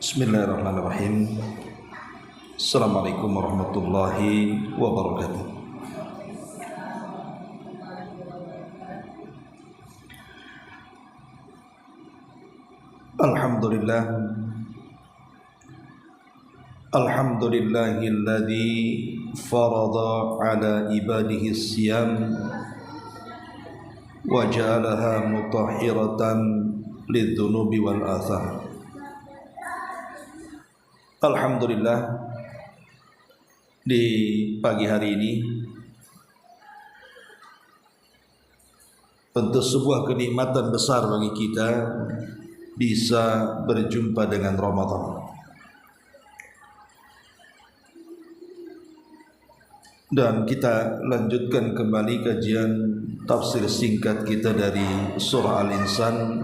Bismillahirrahmanirrahim. Assalamualaikum warahmatullahi wabarakatuh. Alhamdulillah. Alhamdulillahilladzi farada ala ibadihi siyam wa ja'alaha mutahhiratan lidzunubi wal atham. Alhamdulillah, di pagi hari ini tentu sebuah kenikmatan besar bagi kita bisa berjumpa dengan Ramadan. Dan kita lanjutkan kembali kajian tafsir singkat kita dari surah Al-Insan,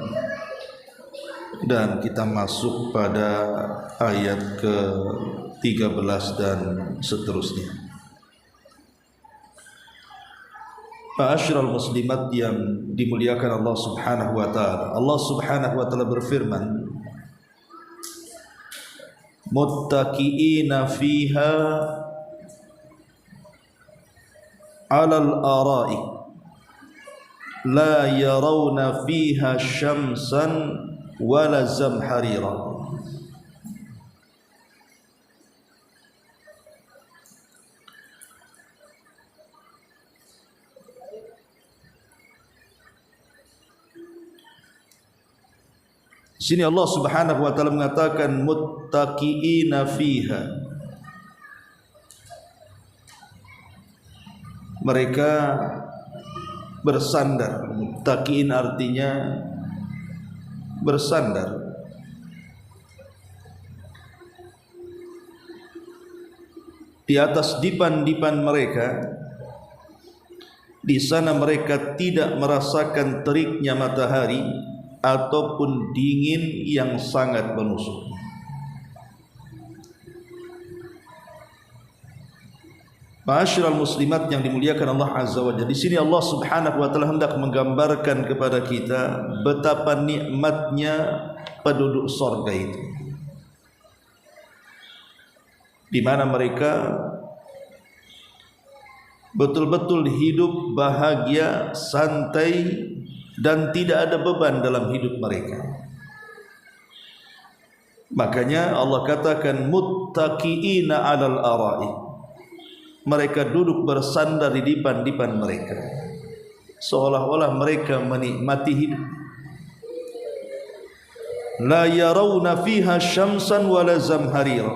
dan kita masuk pada ayat ke-13 dan seterusnya. Ma'asyiral muslimat yang dimuliakan Allah Subhanahu wa taala. Allah Subhanahu wa taala berfirman, muttaqiina fiha 'alal ara'i la yarawna fiha syamsan wala zamharira. Sini Allah Subhanahu wa taala mengatakan muttaqiina fiha. Mereka bersandar. Muttaqiin artinya bersandar. Di atas dipan-dipan mereka. Di sana mereka tidak merasakan teriknya matahari ataupun dingin yang sangat menusuk. Ma'asyiral muslimat yang dimuliakan Allah Azza wa Jalla. Di sini Allah Subhanahu wa taala hendak menggambarkan kepada kita betapa nikmatnya penduduk surga itu. Di mana mereka betul-betul hidup bahagia, santai, dan tidak ada beban dalam hidup mereka. Makanya Allah katakan muttaqiina 'alal ara'i. Mereka duduk bersandar di dipan-dipan mereka, seolah-olah mereka menikmati hidup. La yarawna fiha syamsan wala zamharira.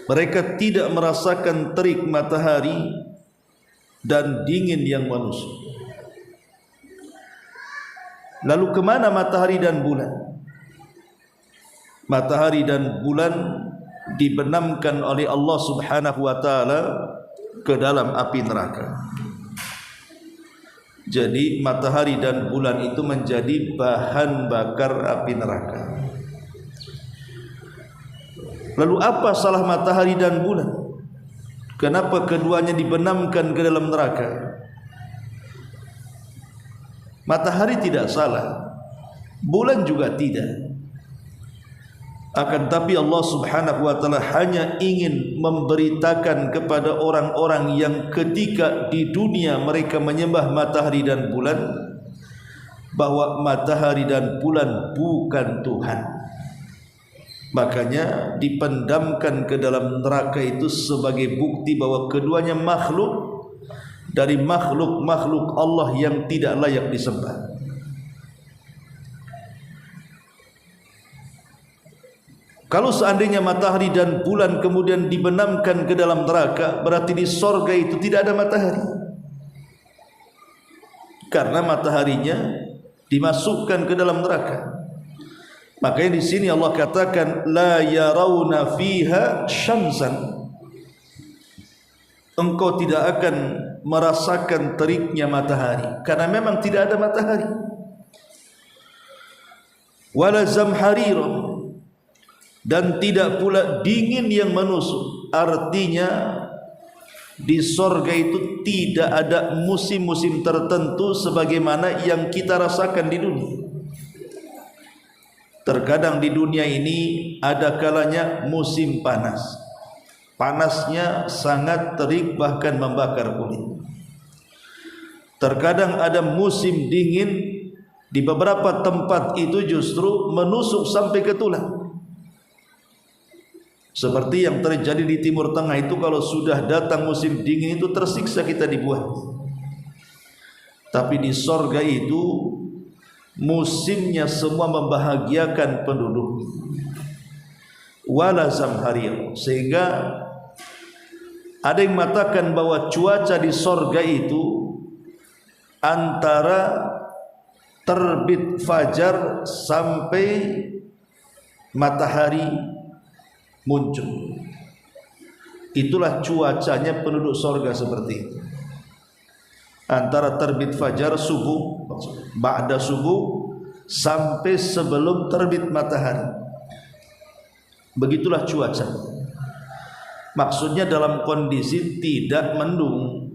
Mereka tidak merasakan terik matahari dan dingin yang menusuk. Lalu kemana matahari dan bulan? Matahari dan bulan dibenamkan oleh Allah Subhanahu wa taala ke dalam api neraka. Jadi matahari dan bulan itu menjadi bahan bakar api neraka. Lalu apa salah matahari dan bulan? Kenapa keduanya dibenamkan ke dalam neraka? Matahari tidak salah, bulan juga tidak. Akan tapi Allah Subhanahu wa taala hanya ingin memberitakan kepada orang-orang yang ketika di dunia mereka menyembah matahari dan bulan, bahwa matahari dan bulan bukan Tuhan. Makanya dipendamkan ke dalam neraka itu sebagai bukti bahwa keduanya makhluk dari makhluk-makhluk Allah yang tidak layak disembah. Kalau seandainya matahari dan bulan kemudian dibenamkan ke dalam neraka, berarti di sorga itu tidak ada matahari. Karena mataharinya dimasukkan ke dalam neraka. Makanya di sini Allah katakan la yarawna fiha syamsan. Engkau tidak akan merasakan teriknya matahari karena memang tidak ada matahari. Wala zamharira, dan tidak pula dingin yang menusuk. Artinya di sorga itu tidak ada musim-musim tertentu sebagaimana yang kita rasakan di dunia. Terkadang di dunia ini ada kalanya musim panas. Panasnya sangat terik bahkan membakar kulit. Terkadang ada musim dingin, di beberapa tempat itu justru menusuk sampai ke tulang. Seperti yang terjadi di Timur Tengah itu, kalau sudah datang musim dingin itu tersiksa kita dibuat. Tapi di sorga itu musimnya semua membahagiakan penduduk. Wala zamharir, sehingga ada yang mengatakan bahwa cuaca di sorga itu antara terbit fajar sampai matahari muncul. Itulah cuacanya penduduk sorga seperti itu. Antara terbit fajar subuh, ba'da subuh, sampai sebelum terbit matahari. Begitulah cuaca. Maksudnya dalam kondisi tidak mendung,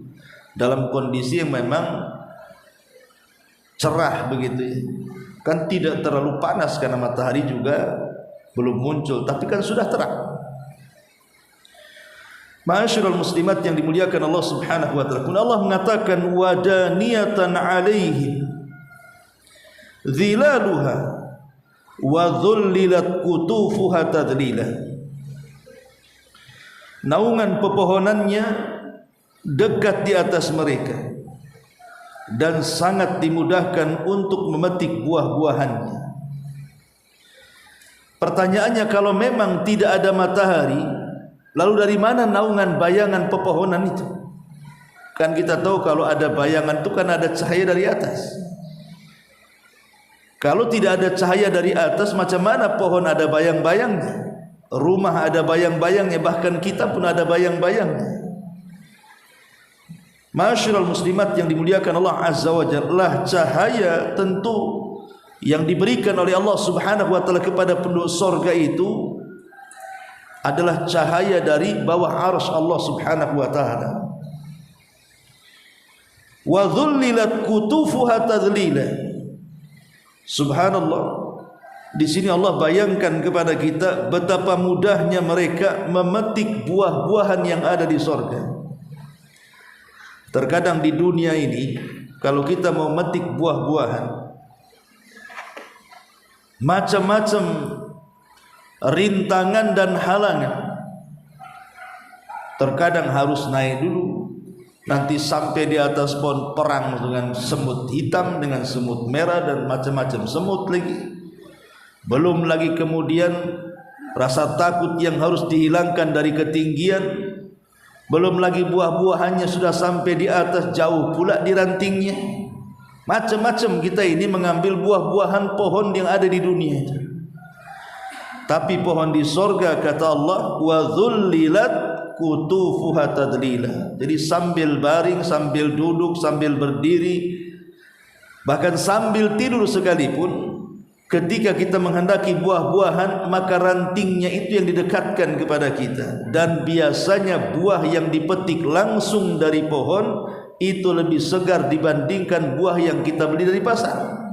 dalam kondisi yang memang cerah begitu ya. Kan tidak terlalu panas karena matahari juga belum muncul, tapi kan sudah terang. Ma'asyiral muslimat yang dimuliakan Allah Subhanahu wa taala, Allah mengatakan wadaniyatan 'alaihim zilaluha wa dhullilat qutufuha tadlila. Naungan pepohonannya dekat di atas mereka dan sangat dimudahkan untuk memetik buah-buahannya. Pertanyaannya, kalau memang tidak ada matahari, lalu dari mana naungan bayangan pepohonan itu? Kan kita tahu kalau ada bayangan itu kan ada cahaya dari atas. Kalau tidak ada cahaya dari atas, macam mana pohon ada bayang-bayangnya? Rumah ada bayang-bayangnya, bahkan kita pun ada bayang-bayangnya. Ma'asyiral muslimat yang dimuliakan Allah Azza wa Jalla, cahaya tentu yang diberikan oleh Allah Subhanahu wa taala kepada penduduk surga itu adalah cahaya dari bawah arsy Allah Subhanahu wa taala. Wa dhullilat qutufuha tadlila. Subhanallah. Di sini Allah bayangkan kepada kita betapa mudahnya mereka memetik buah-buahan yang ada di surga. Terkadang di dunia ini kalau kita mau metik buah-buahan, macam-macam rintangan dan halangan. Terkadang harus naik dulu, nanti sampai di atas pohon perang dengan semut hitam, dengan semut merah dan macam-macam semut lagi. Belum lagi kemudian rasa takut yang harus dihilangkan dari ketinggian. Belum lagi buah-buahannya sudah sampai di atas, jauh pula di rantingnya. Macam-macam kita ini mengambil buah-buahan pohon yang ada di dunia itu. Tapi pohon di sorga kata Allah wa dhullilat qutufuha tadlila. Jadi sambil baring, sambil duduk, sambil berdiri, bahkan sambil tidur sekalipun, ketika kita menghendaki buah-buahan, maka rantingnya itu yang didekatkan kepada kita. Dan biasanya buah yang dipetik langsung dari pohon itu lebih segar dibandingkan buah yang kita beli dari pasar.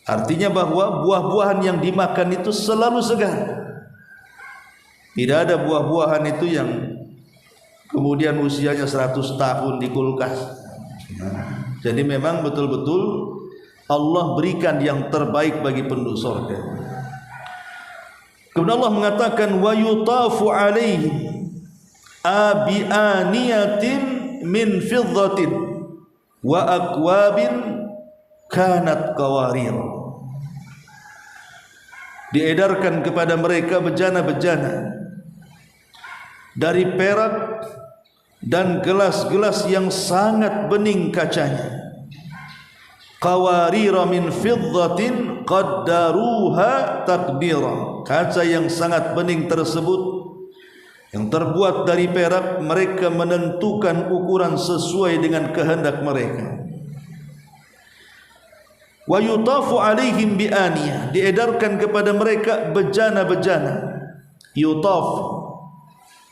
Artinya bahwa buah-buahan yang dimakan itu selalu segar. Tidak ada buah-buahan itu yang kemudian usianya 100 tahun di kulkas. Jadi memang betul-betul Allah berikan yang terbaik bagi penduduk surga. Kemudian Allah mengatakan wa yutafu alaihi abianiyatin min fiddatin wa akwabin kanat qawarir. Diedarkan kepada mereka bejana-bejana dari perak dan gelas-gelas yang sangat bening kacanya. Qawarira min fiddatin qaddaruha taqdira. Kaca yang sangat bening tersebut yang terbuat dari perak, mereka menentukan ukuran sesuai dengan kehendak mereka. Wa yutafu alaihim bi aniyah. Diedarkan kepada mereka bejana-bejana. Yutaf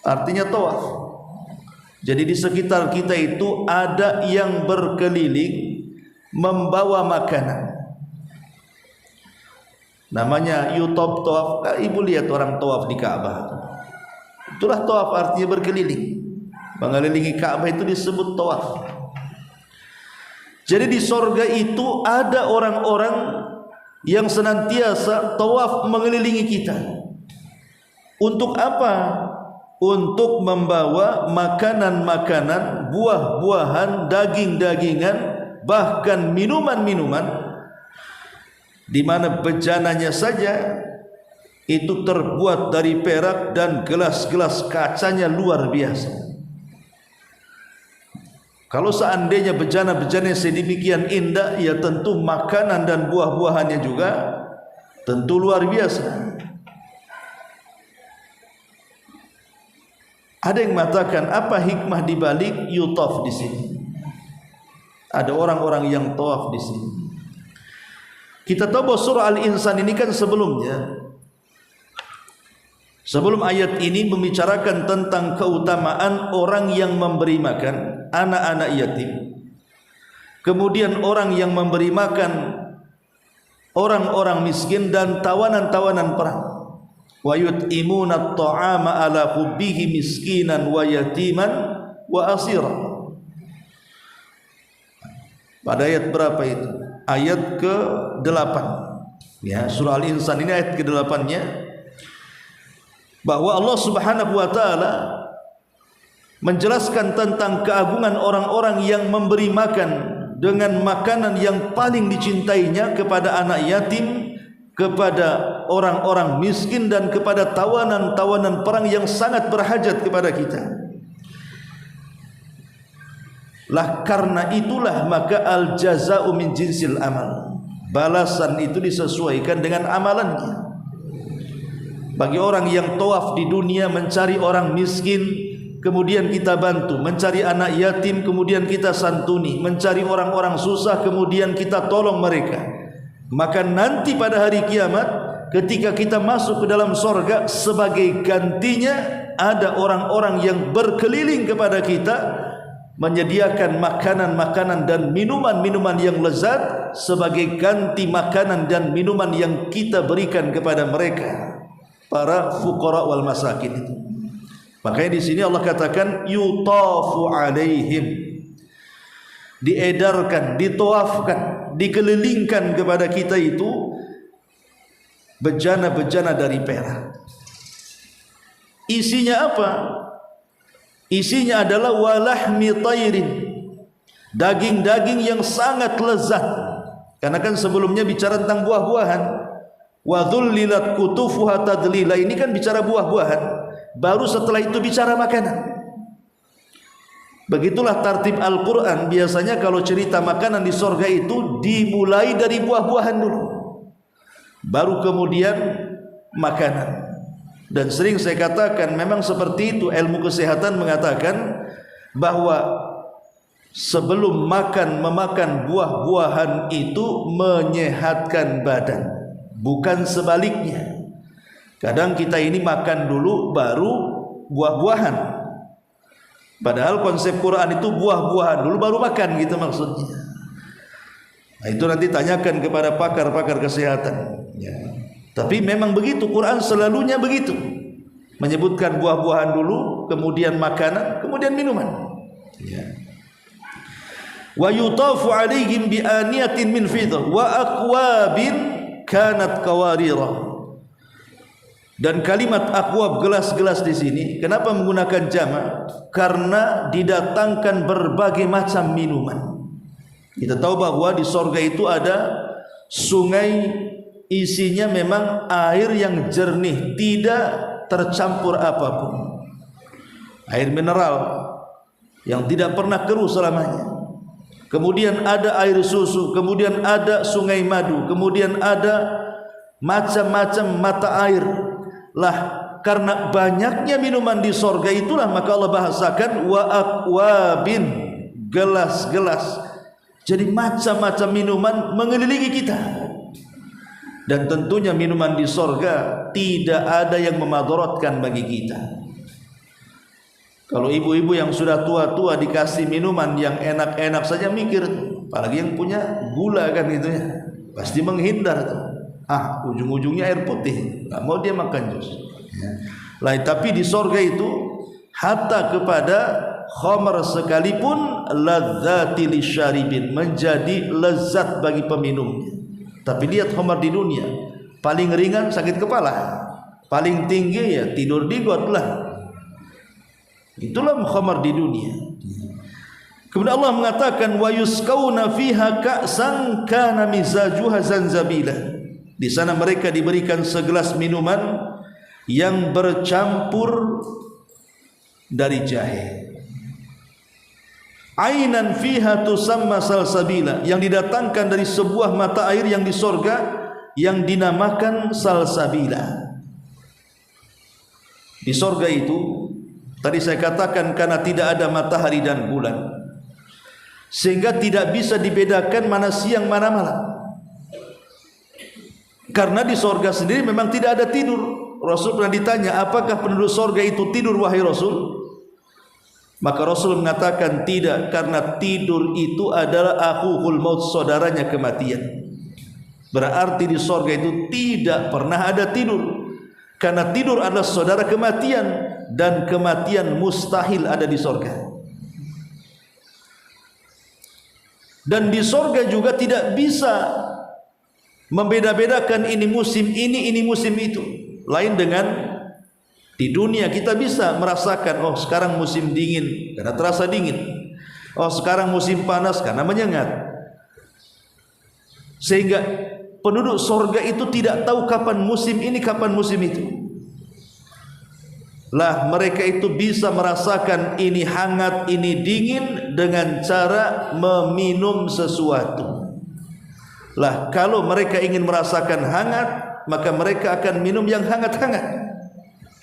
artinya tawaf. Jadi di sekitar kita itu ada yang berkeliling membawa makanan. namanya yutaf tawaf. Ibu lihat orang tawaf di Ka'bah, itulah tawaf, artinya berkeliling, mengelilingi Ka'bah itu disebut tawaf. Jadi di sorga itu ada orang-orang yang senantiasa tawaf mengelilingi kita. Untuk apa? Untuk membawa makanan-makanan, buah-buahan, daging-dagingan, bahkan minuman-minuman, di mana bejananya saja itu terbuat dari perak dan gelas-gelas kacanya luar biasa. Kalau seandainya bejana-bejana sedemikian indah, ya tentu makanan dan buah-buahannya juga tentu luar biasa. Ada yang mengatakan apa hikmah di balik yutaf di sini? Ada orang-orang yang tawaf di sini. Kita tahu bahwa surah Al-Insan ini kan sebelum ayat ini membicarakan tentang keutamaan orang yang memberi makan anak-anak yatim, kemudian orang yang memberi makan orang-orang miskin dan tawanan-tawanan perang. Wa yut'imuna at-ta'ama ala hubbihi miskinan wa yatiman wa asira. Pada ayat berapa itu? Ayat ke-8. Ya, surah Al-Insan ini ayat ke-8-nya, bahwa Allah Subhanahu wa taala menjelaskan tentang keagungan orang-orang yang memberi makan dengan makanan yang paling dicintainya kepada anak yatim, kepada orang-orang miskin, dan kepada tawanan-tawanan perang yang sangat berhajat kepada kita. Lah karena itulah maka al jaza'u min jinsil amal. Balasan itu disesuaikan dengan amalannya. Bagi orang yang tawaf di dunia mencari orang miskin, kemudian kita bantu, mencari anak yatim, kemudian kita santuni, mencari orang-orang susah, kemudian kita tolong mereka, maka nanti pada hari kiamat ketika kita masuk ke dalam sorga, sebagai gantinya ada orang-orang yang berkeliling kepada kita, menyediakan makanan-makanan dan minuman-minuman yang lezat sebagai ganti makanan dan minuman yang kita berikan kepada mereka, para fuqara wal masakin itu. Makanya di sini Allah katakan yutafu alaihim, diedarkan, ditawafkan, dikelilingkan kepada kita itu bejana-bejana dari perak. Isinya apa? Isinya adalah walahmi tairin, daging-daging yang sangat lezat. Karena kan sebelumnya bicara tentang buah-buahan. Wa dhullilat kutufuha tadlila, ini kan bicara buah-buahan. Baru setelah itu bicara makanan. Begitulah tartib Al-Quran. Biasanya kalau cerita makanan di sorga itu dimulai dari buah-buahan dulu, baru kemudian makanan. Dan sering saya katakan memang seperti itu. Ilmu kesehatan mengatakan bahwa sebelum memakan buah-buahan itu menyehatkan badan, bukan sebaliknya. Kadang kita ini makan dulu baru buah-buahan, padahal konsep Quran itu buah-buahan dulu baru makan, gitu maksudnya. Nah, itu nanti tanyakan kepada pakar-pakar kesehatan ya. Tapi memang begitu, Quran selalunya begitu, menyebutkan buah-buahan dulu, kemudian makanan, kemudian minuman ya. Wa yutafu alaihim bi aniyatin min fiddah wa aqwabin kanat qawarira. Dan kalimat akwab, gelas-gelas di sini, kenapa menggunakan jamak? Karena didatangkan berbagai macam minuman. Kita tahu bahwa di sorga itu ada sungai, isinya memang air yang jernih, tidak tercampur apapun, air mineral yang tidak pernah keruh selamanya. Kemudian ada air susu, kemudian ada sungai madu, kemudian ada macam-macam mata air. Lah karena banyaknya minuman di sorga itulah maka Allah bahasakan wa aqwabin, gelas-gelas. Jadi macam-macam minuman mengelilingi kita. Dan tentunya minuman di sorga tidak ada yang memadaratkan bagi kita. Kalau ibu-ibu yang sudah tua-tua dikasih minuman yang enak-enak saja mikir, apalagi yang punya gula kan gitu ya, pasti menghindar tuh. ujung-ujungnya air putih, nggak mau dia makan jus. Lain, tapi di sorga itu hatta kepada khamar sekalipun ladzati lisyaribin, menjadi lezat bagi peminumnya. Tapi lihat khamar di dunia, paling ringan sakit kepala, paling tinggi ya tidur di got lah. Itulah khamar di dunia. Kemudian Allah mengatakan wa yusqauna fiha ka'san kana mizajuha zanzabila. Di sana mereka diberikan segelas minuman yang bercampur dari jahe. Ainan fiha tusamma salsabila, yang didatangkan dari sebuah mata air yang di sorga yang dinamakan salsabila. Di sorga itu tadi saya katakan karena tidak ada matahari dan bulan, sehingga tidak bisa dibedakan mana siang mana malam. Karena di sorga sendiri memang tidak ada tidur. Rasul pernah ditanya, apakah penduduk sorga itu tidur wahai Rasul? Maka Rasul mengatakan tidak, karena tidur itu adalah akhuhul maut, saudaranya kematian. Berarti di sorga itu tidak pernah ada tidur, karena tidur adalah saudara kematian, dan kematian mustahil ada di sorga. Dan di sorga juga tidak bisa membeda-bedakan ini musim ini musim itu. Lain dengan di dunia, kita bisa merasakan, oh sekarang musim dingin karena terasa dingin, oh sekarang musim panas karena menyengat. Sehingga penduduk sorga itu tidak tahu kapan musim ini, kapan musim itu. Lah mereka itu bisa merasakan ini hangat, ini dingin dengan cara meminum sesuatu. Lah kalau mereka ingin merasakan hangat, maka mereka akan minum yang hangat-hangat.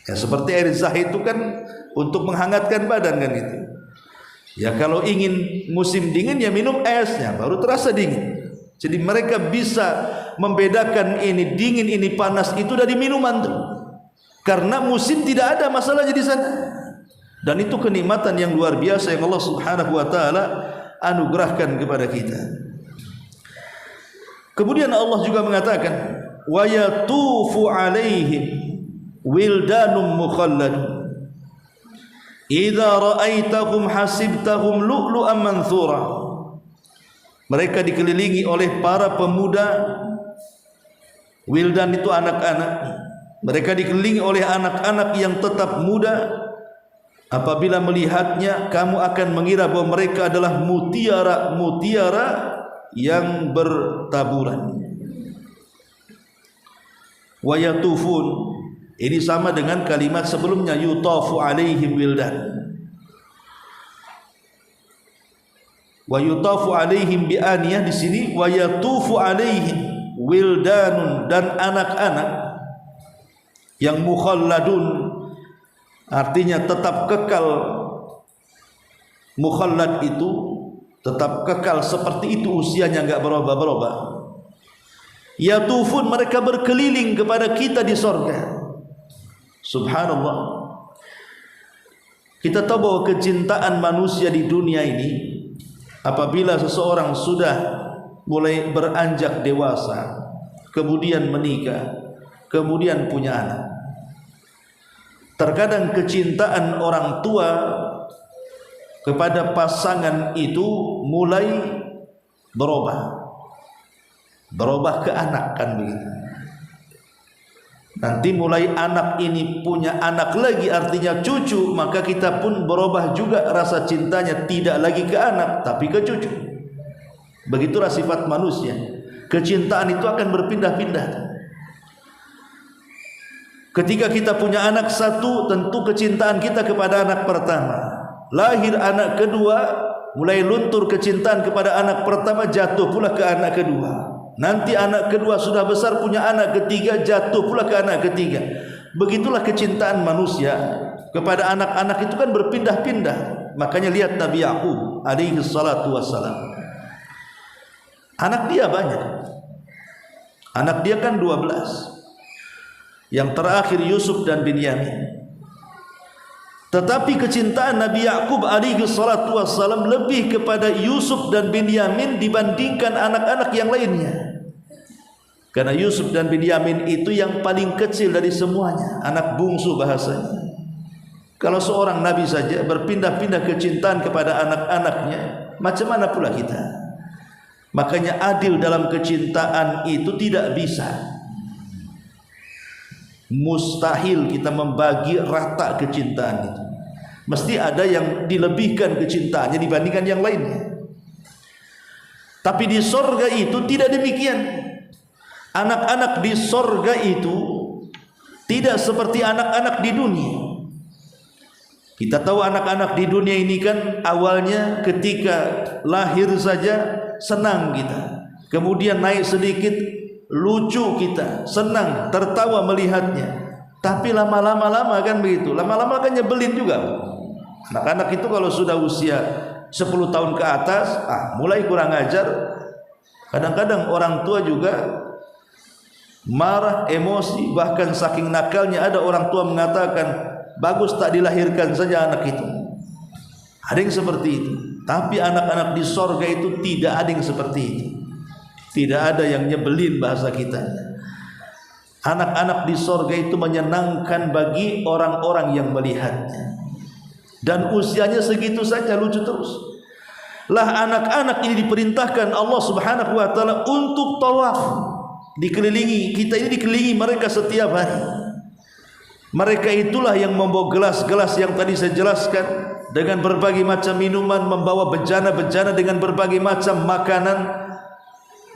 Ya seperti air zahid itu kan untuk menghangatkan badan kan gitu. Ya kalau ingin musim dingin ya minum esnya, baru terasa dingin. Jadi mereka bisa membedakan ini dingin, ini panas itu dari minuman tuh. Karena musim tidak ada masalahnya di sana. Dan itu kenikmatan yang luar biasa yang Allah Subhanahu wa taala anugerahkan kepada kita. Kemudian Allah juga mengatakan wa yatufu alaihim wildanum mukhalladun idza ra'aitahum hasibtahum lu'lu'an manthura. Mereka dikelilingi oleh para pemuda, wildan itu anak-anak. Mereka dikelilingi oleh anak-anak yang tetap muda. Apabila melihatnya, kamu akan mengira bahwa mereka adalah mutiara-mutiara yang bertaburan. Wa yatufun, ini sama dengan kalimat sebelumnya, yutafu alaihim wildan. Wa yutafu alaihim bi aniyah, di sini wa yatufu alaihim wildanun, dan anak-anak yang mukhalladun, artinya tetap kekal. Mukhallad itu tetap kekal seperti itu usianya, enggak berubah-berubah. Yatufun, mereka berkeliling kepada kita di sorga. Subhanallah. Kita tahu bahwa kecintaan manusia di dunia ini, apabila seseorang sudah mulai beranjak dewasa, kemudian menikah, kemudian punya anak, terkadang kecintaan orang tua kepada pasangan itu mulai berubah ke anak, kan begitu. Nanti mulai anak ini punya anak lagi, artinya cucu, maka kita pun berubah juga rasa cintanya, tidak lagi ke anak tapi ke cucu. Begitulah sifat manusia. Kecintaan itu akan berpindah-pindah. Ketika kita punya anak satu, tentu kecintaan kita kepada anak pertama. Lahir anak kedua, mulai luntur kecintaan kepada anak pertama, jatuh pula ke anak kedua. Nanti anak kedua sudah besar, punya anak ketiga, jatuh pula ke anak ketiga. Begitulah kecintaan manusia kepada anak-anak itu kan berpindah-pindah. Makanya lihat Nabi Yaqub alaihi salatu wassalam, anak dia banyak. Anak dia kan 12. Yang terakhir Yusuf dan Binyamin. Tetapi kecintaan Nabi Yaqub alaihi salatu wassalam lebih kepada Yusuf dan Binyamin dibandingkan anak-anak yang lainnya. Karena Yusuf dan Binyamin itu yang paling kecil dari semuanya, anak bungsu bahasanya. Kalau seorang nabi saja berpindah-pindah kecintaan kepada anak-anaknya, macam mana pula kita? Makanya adil dalam kecintaan itu tidak bisa. Mustahil kita membagi rata kecintaan itu. Mesti ada yang dilebihkan kecintaannya dibandingkan yang lainnya. Tapi di sorga itu tidak demikian. Anak-anak di sorga itu tidak seperti anak-anak di dunia. Kita tahu anak-anak di dunia ini kan awalnya ketika lahir saja senang kita, kemudian naik sedikit lucu kita, senang, tertawa melihatnya. Tapi lama-lama kan begitu, lama-lama kan nyebelin juga. Anak-anak itu kalau sudah usia 10 tahun ke atas, mulai kurang ajar. Kadang-kadang orang tua juga marah, emosi, bahkan saking nakalnya ada orang tua mengatakan, bagus tak dilahirkan saja anak itu. Ada yang seperti itu. Tapi anak-anak di sorga itu tidak ada yang seperti itu. Tidak ada yang nyebelin bahasa kita. Anak-anak di sorga itu menyenangkan bagi orang-orang yang melihatnya. Dan usianya segitu saja, lucu terus. Lah anak-anak ini diperintahkan Allah Subhanahu wa taala untuk tawaf. Dikelilingi, kita ini dikelilingi mereka setiap hari. Mereka itulah yang membawa gelas-gelas yang tadi saya jelaskan dengan berbagai macam minuman, membawa bejana-bejana dengan berbagai macam makanan,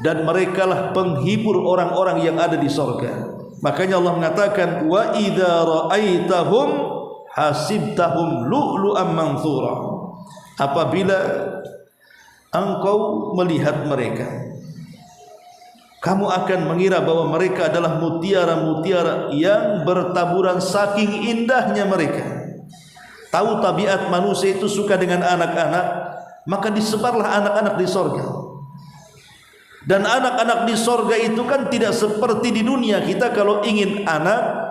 dan merekalah penghibur orang-orang yang ada di sorga. Makanya Allah mengatakan, wa idza ra'aitahum hasibtahum lu'lu'am manthura. Apabila engkau melihat mereka, kamu akan mengira bahwa mereka adalah mutiara-mutiara yang bertaburan, saking indahnya mereka. Tahu tabiat manusia itu suka dengan anak-anak, maka disebarlah anak-anak di sorga. Dan anak-anak di sorga itu kan tidak seperti di dunia. Kita kalau ingin anak,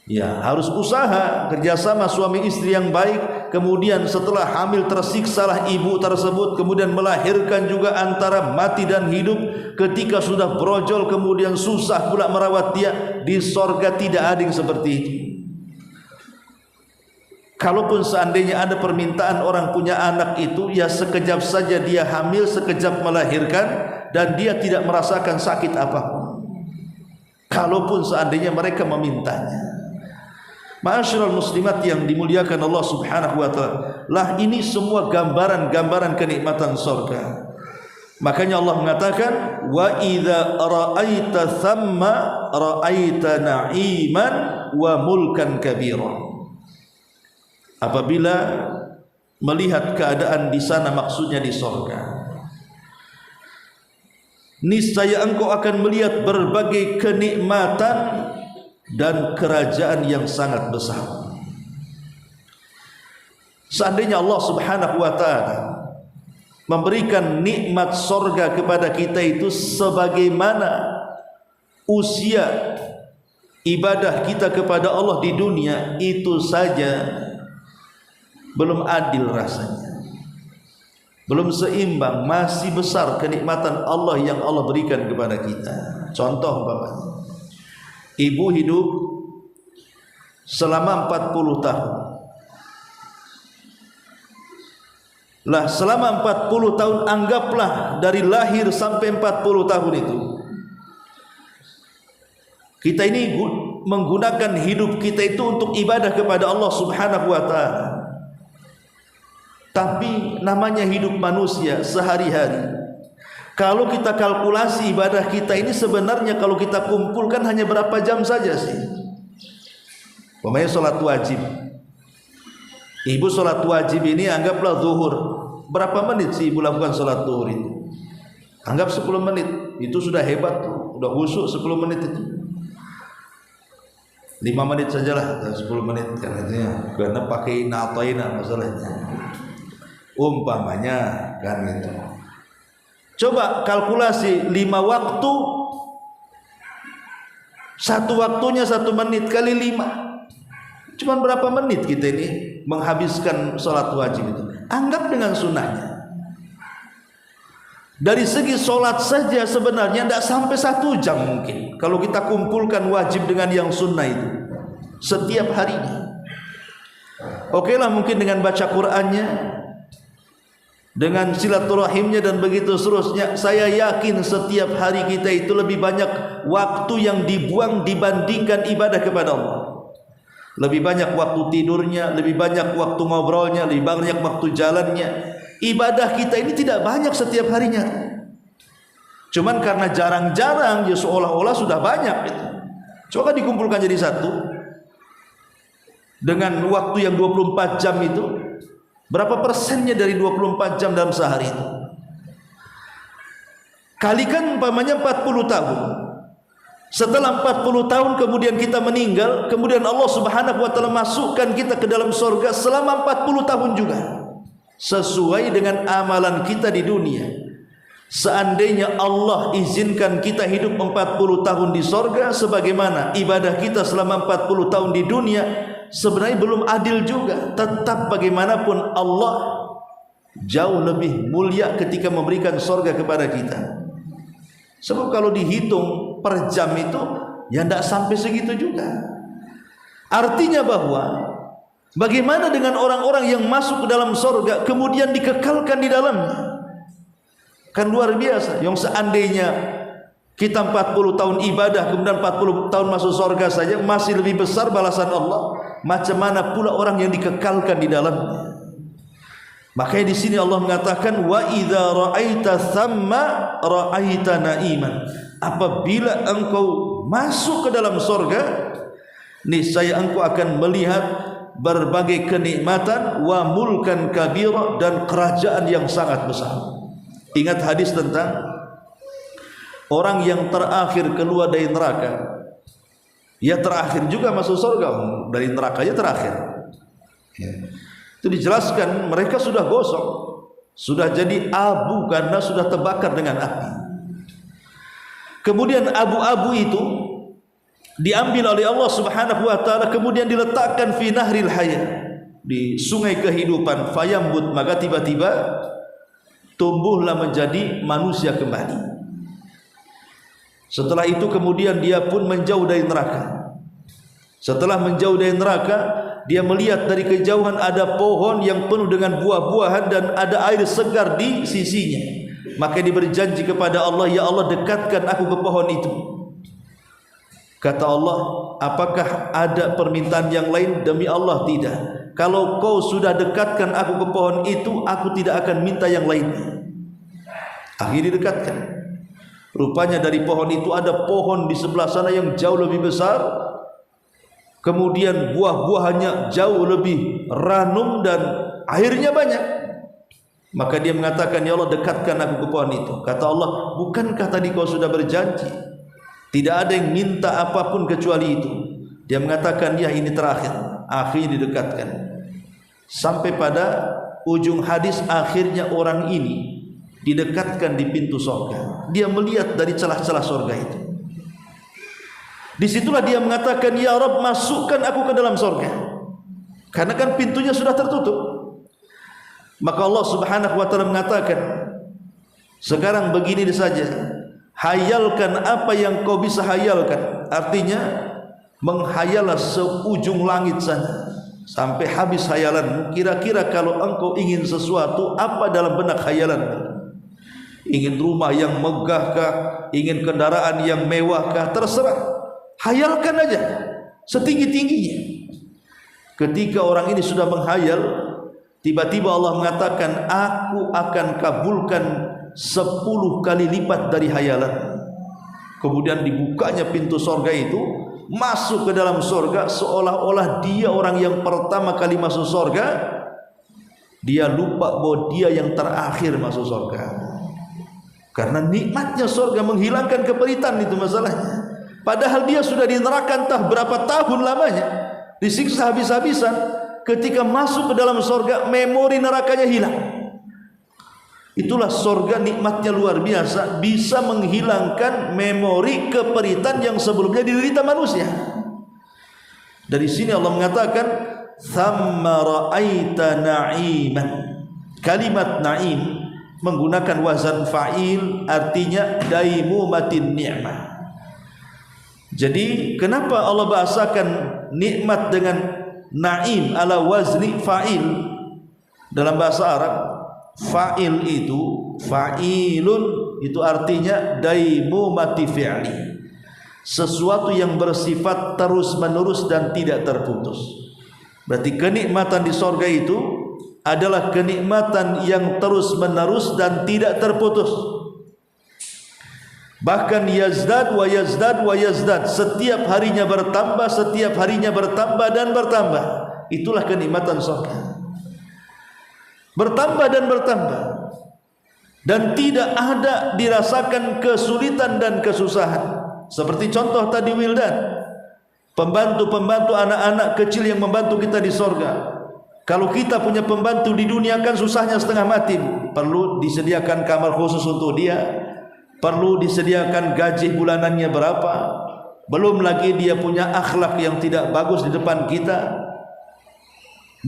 ya harus usaha, kerjasama suami istri yang baik. Kemudian setelah hamil tersiksalah ibu tersebut, kemudian melahirkan juga antara mati dan hidup. Ketika sudah brojol kemudian susah pula merawat dia. Di sorga tidak ada yang seperti itu. Kalaupun seandainya ada permintaan orang punya anak itu, ya sekejap saja dia hamil, sekejap melahirkan, dan dia tidak merasakan sakit apapun. Kalaupun seandainya mereka memintanya. Ma'asyiral muslimat yang dimuliakan Allah Subhanahu wa taala, lah ini semua gambaran-gambaran kenikmatan surga. Makanya Allah mengatakan, wa idza ra'aita thamma ra'aita na'iman wa mulkan kabira. Apabila melihat keadaan di sana, maksudnya di surga, niscaya engkau akan melihat berbagai kenikmatan dan kerajaan yang sangat besar. Seandainya Allah Subhanahu wa taala memberikan nikmat sorga kepada kita itu sebagaimana usia ibadah kita kepada Allah di dunia, itu saja belum adil rasanya, belum seimbang, masih besar kenikmatan Allah yang Allah berikan kepada kita. Contoh umpamanya, ibu hidup selama 40 tahun. Lah selama 40 tahun, anggaplah dari lahir sampai 40 tahun itu, kita ini menggunakan hidup kita itu untuk ibadah kepada Allah Subhanahu wa taala. Tapi namanya hidup manusia sehari-hari. Kalau kita kalkulasi ibadah kita ini sebenarnya kalau kita kumpulkan hanya berapa jam saja sih. Umpamanya sholat wajib, ibu sholat wajib ini anggaplah zuhur. Berapa menit sih ibu lakukan sholat zuhur itu? Anggap 10 menit. Itu sudah hebat tuh. Udah khusyuk 10 menit itu. 5 menit sajalah, 10 menit karena pakai na'ataina masalahnya. Umpamanya kan itu. Coba kalkulasi 5 waktu, satu waktunya 1 menit kali 5, cuman berapa menit kita ini menghabiskan sholat wajib itu. Anggap dengan sunnahnya. Dari segi solat saja sebenarnya tidak sampai 1 jam mungkin kalau kita kumpulkan wajib dengan yang sunnah itu setiap harinya. Oke lah, mungkin dengan baca Qur'annya, dengan silaturahimnya dan begitu seterusnya. Saya yakin setiap hari kita itu lebih banyak waktu yang dibuang dibandingkan ibadah kepada Allah. Lebih banyak waktu tidurnya, lebih banyak waktu ngobrolnya, lebih banyak waktu jalannya. Ibadah kita ini tidak banyak setiap harinya. Cuman karena jarang-jarang ya seolah-olah sudah banyak gitu. Coba dikumpulkan jadi satu dengan waktu yang 24 jam itu, berapa persennya dari 24 jam dalam sehari itu? Kalikan umpamanya 40 tahun. Setelah 40 tahun kemudian kita meninggal, kemudian Allah Subhanahu wa taala masukkan kita ke dalam surga selama 40 tahun juga. Sesuai dengan amalan kita di dunia. Seandainya Allah izinkan kita hidup 40 tahun di surga sebagaimana ibadah kita selama 40 tahun di dunia, sebenarnya belum adil juga. Tetap bagaimanapun Allah jauh lebih mulia ketika memberikan surga kepada kita. Sebab kalau dihitung per jam itu ya tidak sampai segitu juga. Artinya bahwa bagaimana dengan orang-orang yang masuk ke dalam surga kemudian dikekalkan di dalamnya? Kan luar biasa. Yang seandainya kita 40 tahun ibadah kemudian 40 tahun masuk surga saja masih lebih besar balasan Allah, macam mana pula orang yang dikekalkan di dalamnya? Makanya di sini Allah mengatakan wa idza ra'aita thamma ra'aita na'iman. Apabila engkau masuk ke dalam surga, niscaya engkau akan melihat berbagai kenikmatan wa mulkan kabira, dan kerajaan yang sangat besar. Ingat hadis tentang orang yang terakhir keluar dari neraka. Ya terakhir juga masuk surga, dari nerakanya terakhir. Ya. Itu dijelaskan mereka sudah gosong, sudah jadi abu karena sudah terbakar dengan api. Kemudian abu-abu itu diambil oleh Allah Subhanahu wa taala kemudian diletakkan fi nahril hayat, di sungai kehidupan, fayambut, maka tiba-tiba tumbuhlah menjadi manusia kembali. Setelah itu kemudian dia pun menjauh dari neraka. Setelah menjauh dari neraka, dia melihat dari kejauhan ada pohon yang penuh dengan buah-buahan dan ada air segar di sisinya. Maka dia berjanji kepada Allah, ya Allah dekatkan aku ke pohon itu. Kata Allah, apakah ada permintaan yang lain? Demi Allah tidak. Kalau kau sudah dekatkan aku ke pohon itu, aku tidak akan minta yang lainnya. Akhirnya didekatkan. Rupanya dari pohon itu ada pohon di sebelah sana yang jauh lebih besar. Kemudian buah-buahannya jauh lebih ranum dan airnya banyak. Maka dia mengatakan, ya Allah dekatkan aku ke pohon itu. Kata Allah, bukankah tadi kau sudah berjanji tidak ada yang minta apapun kecuali itu? Dia mengatakan, ya ini terakhir. Akhirnya didekatkan. Sampai pada ujung hadis, akhirnya orang ini didekatkan di pintu surga. Dia melihat dari celah-celah surga itu. Disitulah dia mengatakan, ya Rabb masukkan aku ke dalam surga. Karena kan pintunya sudah tertutup. Maka Allah Subhanahu wa taala mengatakan, sekarang begini saja, hayalkan apa yang kau bisa hayalkan. Artinya menghayallah seujung langit sana sampai habis hayalanmu. Kira-kira kalau engkau ingin sesuatu, apa dalam benak hayalanmu? Ingin rumah yang megahkah? Ingin kendaraan yang mewahkah? Terserah. Hayalkan aja setinggi-tingginya. Ketika orang ini sudah menghayal, tiba-tiba Allah mengatakan, aku akan kabulkan 10 kali lipat dari hayalan. Kemudian dibukanya pintu surga itu, masuk ke dalam surga seolah-olah dia orang yang pertama kali masuk surga. Dia lupa bahwa dia yang terakhir masuk surga. Karena nikmatnya surga menghilangkan keperitan, itu masalahnya. Padahal dia sudah di neraka entah berapa tahun lamanya, disiksa habis-habisan. Ketika masuk ke dalam surga, memori nerakanya hilang. Itulah surga, nikmatnya luar biasa, bisa menghilangkan memori keperitan yang sebelumnya diderita manusia. Dari sini Allah mengatakan, thamma ra'aita na'iman. Kalimat na'im menggunakan wazan fa'il, artinya daimumatin ni'mah. Jadi kenapa Allah bahasakan nikmat dengan naim ala wazni fa'il? Dalam bahasa Arab, fa'il itu, fa'ilun itu artinya daimumati fi'li, sesuatu yang bersifat terus menerus dan tidak terputus. Berarti kenikmatan di sorga itu adalah kenikmatan yang terus menerus dan tidak terputus. Bahkan yazdad wa yazdad wa yazdad, setiap harinya bertambah, setiap harinya bertambah dan bertambah. Itulah kenikmatan surga, bertambah dan bertambah, dan tidak ada dirasakan kesulitan dan kesusahan. Seperti contoh tadi wildan, pembantu-pembantu anak-anak kecil yang membantu kita di surga. Kalau kita punya pembantu di dunia kan susahnya setengah mati, perlu disediakan kamar khusus untuk dia, perlu disediakan gaji bulanannya berapa, belum lagi dia punya akhlak yang tidak bagus di depan kita,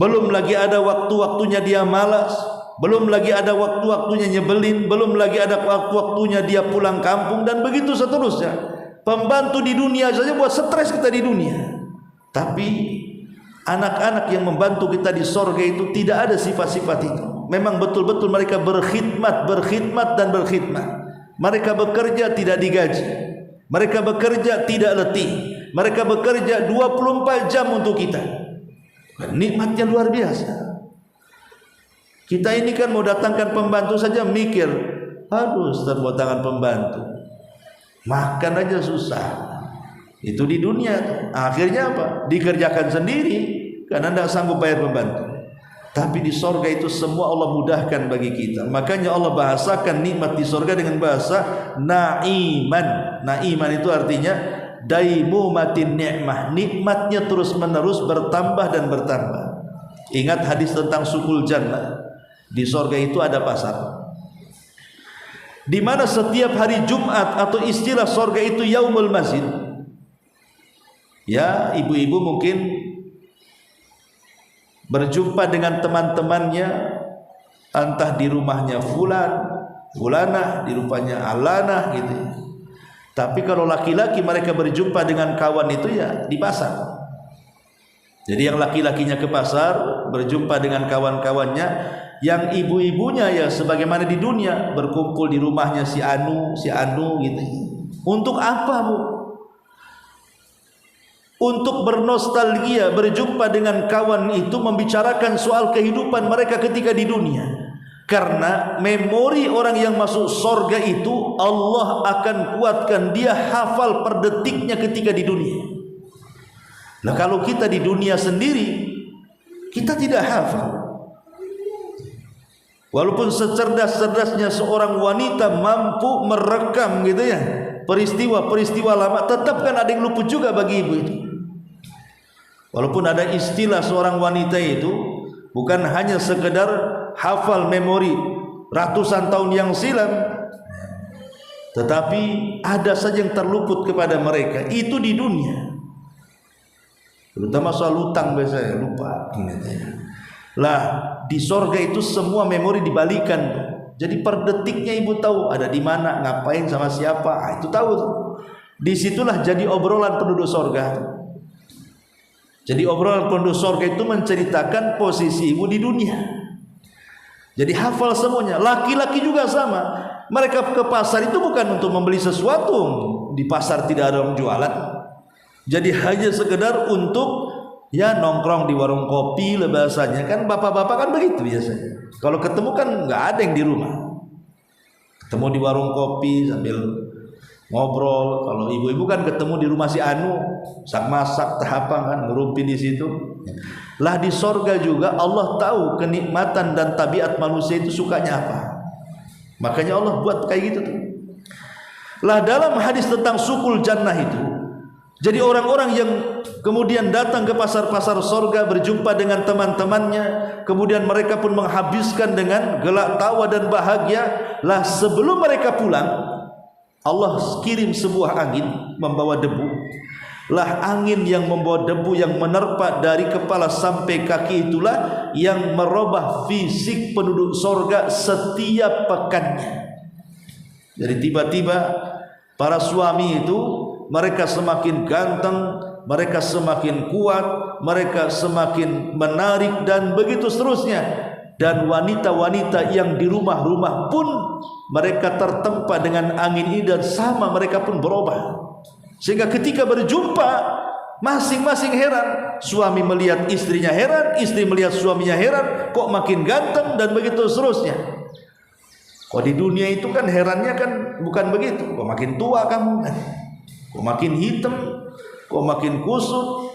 belum lagi ada waktu-waktunya dia malas, belum lagi ada waktu-waktunya nyebelin, belum lagi ada waktu-waktunya dia pulang kampung, dan begitu seterusnya. Pembantu di dunia saja buat stres kita di dunia. Tapi anak-anak yang membantu kita di sorga itu tidak ada sifat-sifat itu. Memang betul-betul mereka berkhidmat, berkhidmat dan berkhidmat. Mereka bekerja tidak digaji, mereka bekerja tidak letih, mereka bekerja 24 jam untuk kita. Nikmatnya luar biasa. Kita ini kan mau datangkan pembantu saja mikir, aduh Ustaz mau datangkan pembantu, makan aja susah. Itu di dunia. Akhirnya apa? Dikerjakan sendiri karena tidak sanggup bayar pembantu. Tapi di sorga itu semua Allah mudahkan bagi kita. Makanya Allah bahasakan nikmat di sorga dengan bahasa na'iman. Na'iman itu artinya daimumatin ni'mah, nikmatnya terus menerus bertambah dan bertambah. Ingat hadis tentang sukul jannah. Di sorga itu ada pasar, di mana setiap hari Jumat, atau istilah sorga itu yaumul masjid. Ya, ibu-ibu mungkin berjumpa dengan teman-temannya, entah di rumahnya fulan, fulanah, di rumahnya alanah gitu. Tapi kalau laki-laki mereka berjumpa dengan kawan itu ya di pasar. Jadi yang laki-lakinya ke pasar berjumpa dengan kawan-kawannya, yang ibu-ibunya ya sebagaimana di dunia berkumpul di rumahnya si anu gitu. Untuk apa, Bu? Untuk bernostalgia, berjumpa dengan kawan itu, membicarakan soal kehidupan mereka ketika di dunia. Karena memori orang yang masuk sorga itu Allah akan kuatkan, dia hafal per detiknya ketika di dunia. Nah kalau kita di dunia sendiri, kita tidak hafal. Walaupun secerdas-cerdasnya seorang wanita mampu merekam gitu ya peristiwa-peristiwa lama, tetap kan ada yang luput juga bagi ibu itu. Walaupun ada istilah seorang wanita itu bukan hanya sekedar hafal memori ratusan tahun yang silam, tetapi ada saja yang terluput kepada mereka itu di dunia. Terutama soal utang biasanya lupa gitu ya. Lah di sorga itu semua memori dibalikan. Jadi per detiknya ibu tahu ada di mana, ngapain sama siapa, itu tahu tuh. Disitulah jadi obrolan penduduk sorga. Jadi obrolan penduduk sorga itu menceritakan posisi ibu di dunia. Jadi hafal semuanya. Laki-laki juga sama. Mereka ke pasar itu bukan untuk membeli sesuatu. Di pasar tidak ada orang jualan. Jadi hanya sekedar untuk ya nongkrong di warung kopi lah bahasanya. Kan bapak-bapak kan begitu biasanya. Kalau ketemu kan nggak ada yang di rumah. Ketemu di warung kopi sambil ngobrol. Kalau ibu-ibu kan ketemu di rumah si anu, sak masak tahapa kan ngerumpi di situ. Lah di sorga juga Allah tahu kenikmatan dan tabiat manusia itu sukanya apa. Makanya Allah buat kayak gitu tuh. Lah dalam hadis tentang sukul jannah itu, jadi orang-orang yang kemudian datang ke pasar-pasar sorga berjumpa dengan teman-temannya, kemudian mereka pun menghabiskan dengan gelak tawa dan bahagia. Lah sebelum mereka pulang, Allah kirim sebuah angin membawa debu. lah angin yang membawa debu yang menerpa dari kepala sampai kaki itulah yang merubah fisik penduduk sorga setiap pekannya. Jadi tiba-tiba para suami itu mereka semakin ganteng, mereka semakin kuat, mereka semakin menarik dan begitu seterusnya. Dan wanita-wanita yang di rumah-rumah pun mereka tertempa dengan angin ini dan sama mereka pun berubah. Sehingga ketika berjumpa masing-masing heran. Suami melihat istrinya heran, istri melihat suaminya heran, kok makin ganteng dan begitu seterusnya. Kok di dunia itu kan herannya kan bukan begitu. Kok makin tua kamu kan, kok makin hitam, kok makin kusut,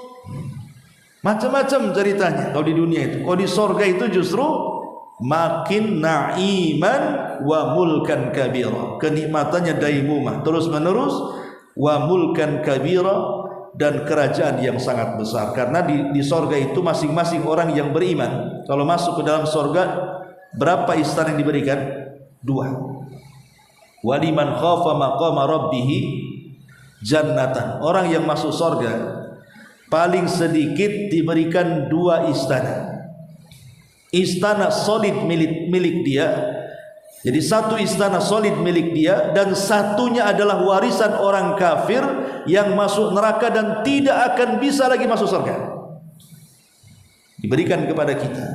macam-macam ceritanya. Kalau di dunia itu, kalau di sorga itu justru makin na'iman wa mulkan kabira, kenikmatannya daimumah terus menerus, wa mulkan kabira, dan kerajaan yang sangat besar. Karena di sorga itu masing-masing orang yang beriman kalau masuk ke dalam sorga, berapa istana yang diberikan? 2. Waliman khafa maqama rabbihi jannatan. Orang yang masuk sorga paling sedikit diberikan 2 istana. Istana solid milik dia. Jadi 1 istana solid milik dia, dan satunya adalah warisan orang kafir yang masuk neraka dan tidak akan bisa lagi masuk surga. Diberikan kepada kita.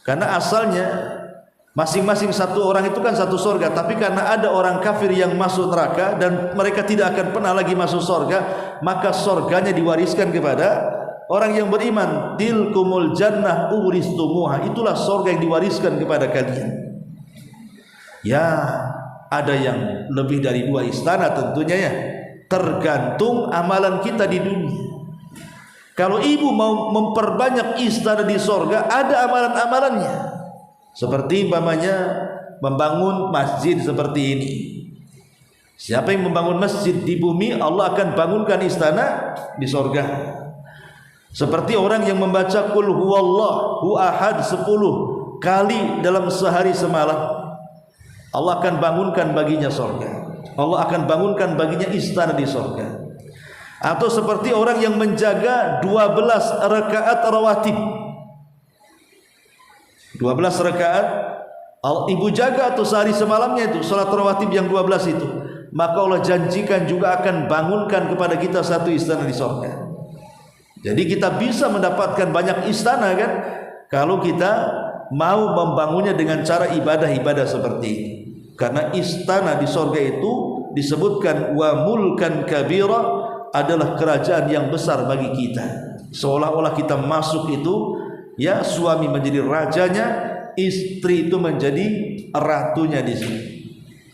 Karena asalnya masing-masing 1 orang itu kan 1 surga, tapi karena ada orang kafir yang masuk neraka dan mereka tidak akan pernah lagi masuk surga, maka surganya diwariskan kepada orang yang beriman. Tilkumul jannah uristumuha, itulah surga yang diwariskan kepada kalian. Ya, ada yang lebih dari 2 istana tentunya ya, tergantung amalan kita di dunia. Kalau ibu mau memperbanyak istana di surga, ada amalan-amalannya. Seperti umpamanya membangun masjid seperti ini. Siapa yang membangun masjid di bumi, Allah akan bangunkan istana di surga. Seperti orang yang membaca Qul huwallahu ahad 10 kali dalam sehari semalam, Allah akan bangunkan baginya surga. Allah akan bangunkan baginya istana di surga. Atau seperti orang yang menjaga 12 rakaat rawatib. 12 rakaat ibu jaga atau sehari semalamnya itu salat rawatib yang 12 itu, maka Allah janjikan juga akan bangunkan kepada kita 1 istana di surga. Jadi kita bisa mendapatkan banyak istana kan, kalau kita mau membangunnya dengan cara ibadah-ibadah seperti ini. Karena istana di surga itu disebutkan wa mulkan kabira, adalah kerajaan yang besar bagi kita. Seolah-olah kita masuk itu ya, suami menjadi rajanya, istri itu menjadi ratunya di sini.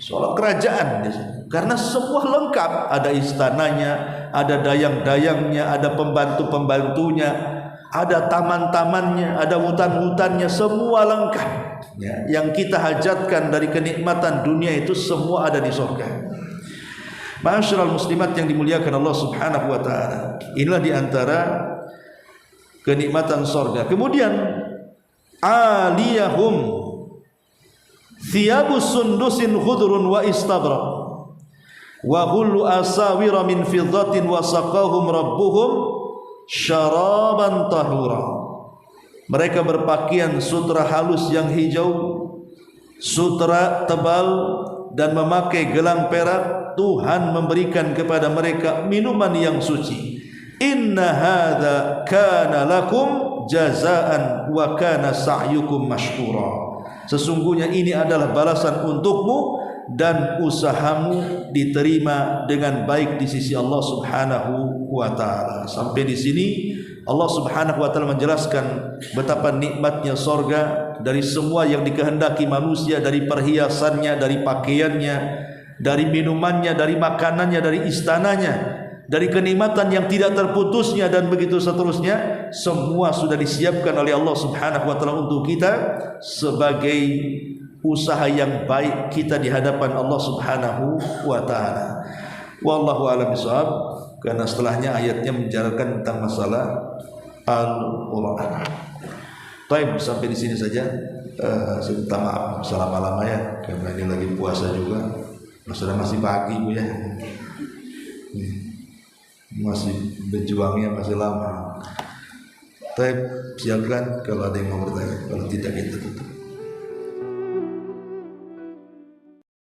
Seolah kerajaan di sini. Karena semua lengkap, ada istananya, ada dayang-dayangnya, ada pembantu-pembantunya, ada taman-tamannya, ada hutan-hutannya, semua lengkap. Ya, yang kita hajatkan dari kenikmatan dunia itu semua ada di surga. Ma'asyiral muslimat yang dimuliakan Allah Subhanahu wa taala. Inilah di antara kenikmatan surga. Kemudian aliyahum thiyabus sundusin khudrun wa istabra wa hullu asawira min fiddatin wa saqahum rabbuhum syaraban tahura. Mereka berpakaian sutra halus yang hijau, sutra tebal, dan memakai gelang perak. Tuhan memberikan kepada mereka minuman yang suci. Inna hadza kana lakum jazaan wa kana sa'yukum mashkura. Sesungguhnya ini adalah balasan untukmu dan usahamu diterima dengan baik di sisi Allah Subhanahu wa taala. Sampai di sini Allah Subhanahu wa taala menjelaskan betapa nikmatnya surga, dari semua yang dikehendaki manusia, dari perhiasannya, dari pakaiannya, dari minumannya, dari makanannya, dari istananya, dari kenikmatan yang tidak terputusnya dan begitu seterusnya. Semua sudah disiapkan oleh Allah Subhanahu wa taala untuk kita sebagai usaha yang baik kita di hadapan Allah Subhanahu wa taala. Wallahu a'lam bishawab. Karena setelahnya ayatnya menjelaskan tentang masalah Al-Quran. Baik, sampai di sini saja. Saya minta maaf selama-lama ya, karena ini lagi puasa juga. Sudah masih pagi Bu ya. masih berjuangnya masih lama. Tapi silakan kalau ada yang mau bertanya, kalau tidak kita tutup.